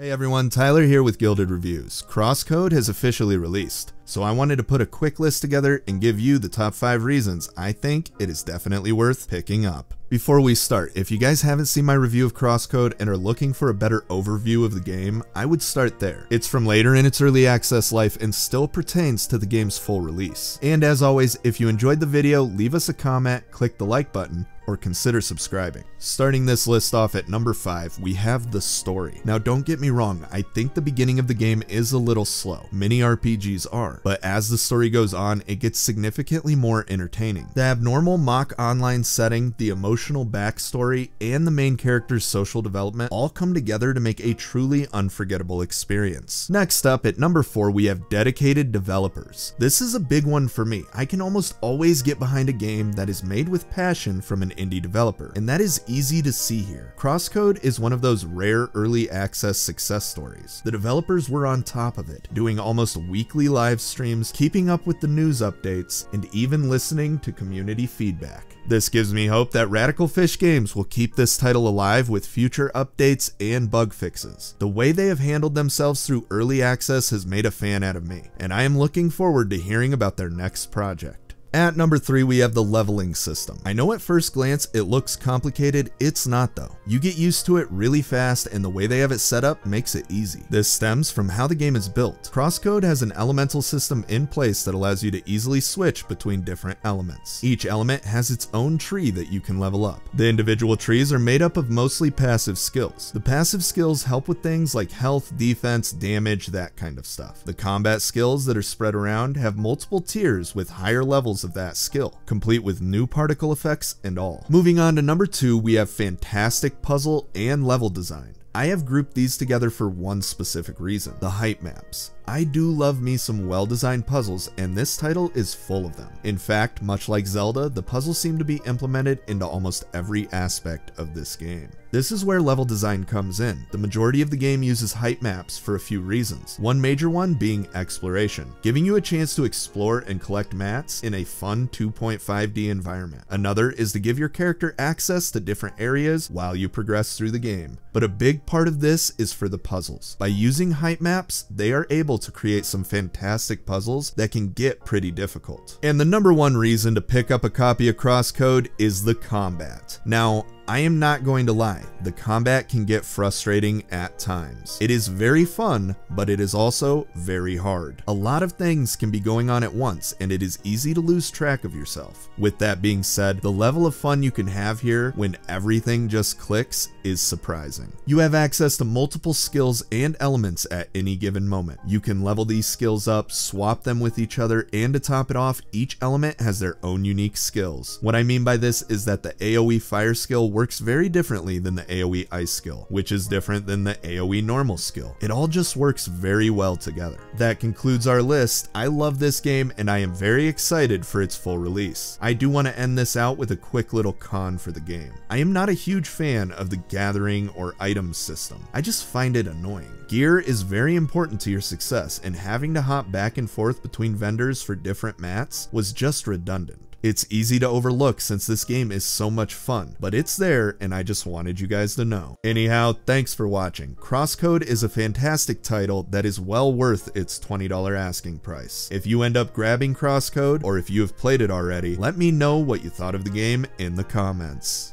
Hey everyone, Tyler here with Gilded Reviews. CrossCode has officially released, so I wanted to put a quick list together and give you the top 5 reasons I think it is definitely worth picking up. Before we start, if you guys haven't seen my review of CrossCode and are looking for a better overview of the game, I would start there. It's from later in its early access life and still pertains to the game's full release. And as always, if you enjoyed the video, leave us a comment, click the like button, or consider subscribing. Starting this list off at number 5, we have the story. Now don't get me wrong, I think the beginning of the game is a little slow. Many RPGs are, but as the story goes on, it gets significantly more entertaining. The abnormal mock online setting, the emotional backstory, and the main character's social development all come together to make a truly unforgettable experience. Next up at number 4, we have dedicated developers. This is a big one for me. I can almost always get behind a game that is made with passion from an indie developer, and that is easy to see here. CrossCode is one of those rare early access success stories. The developers were on top of it, doing almost weekly live streams, keeping up with the news updates, and even listening to community feedback. This gives me hope that Radical Fish Games will keep this title alive with future updates and bug fixes. The way they have handled themselves through early access has made a fan out of me, and I am looking forward to hearing about their next project. At number 3, we have the leveling system. I know at first glance it looks complicated, it's not though. You get used to it really fast and the way they have it set up makes it easy. This stems from how the game is built. CrossCode has an elemental system in place that allows you to easily switch between different elements. Each element has its own tree that you can level up. The individual trees are made up of mostly passive skills. The passive skills help with things like health, defense, damage, that kind of stuff. The combat skills that are spread around have multiple tiers with higher levels of that skill, complete with new particle effects and all. Moving on to number 2, we have fantastic puzzle and level design. I have grouped these together for one specific reason: the height maps. I do love me some well-designed puzzles, and this title is full of them. In fact, much like Zelda, the puzzles seem to be implemented into almost every aspect of this game. This is where level design comes in. The majority of the game uses height maps for a few reasons. One major one being exploration, giving you a chance to explore and collect mats in a fun 2.5D environment. Another is to give your character access to different areas while you progress through the game. But a big part of this is for the puzzles. By using height maps, they are able to create some fantastic puzzles that can get pretty difficult. And the number 1 reason to pick up a copy of CrossCode is the combat. Now, I am not going to lie, the combat can get frustrating at times. It is very fun, but it is also very hard. A lot of things can be going on at once, and it is easy to lose track of yourself. With that being said, the level of fun you can have here when everything just clicks is surprising. You have access to multiple skills and elements at any given moment. You can level these skills up, swap them with each other, and to top it off, each element has their own unique skills. What I mean by this is that the AoE fire skill works very differently than the AoE ice skill, which is different than the AoE normal skill. It all just works very well together. That concludes our list. I love this game and I am very excited for its full release. I do want to end this out with a quick little con for the game. I am not a huge fan of the gathering or items system. I just find it annoying. Gear is very important to your success, and having to hop back and forth between vendors for different mats was just redundant. It's easy to overlook since this game is so much fun, but it's there and I just wanted you guys to know. Anyhow, thanks for watching. CrossCode is a fantastic title that is well worth its $20 asking price. If you end up grabbing CrossCode, or if you have played it already, let me know what you thought of the game in the comments.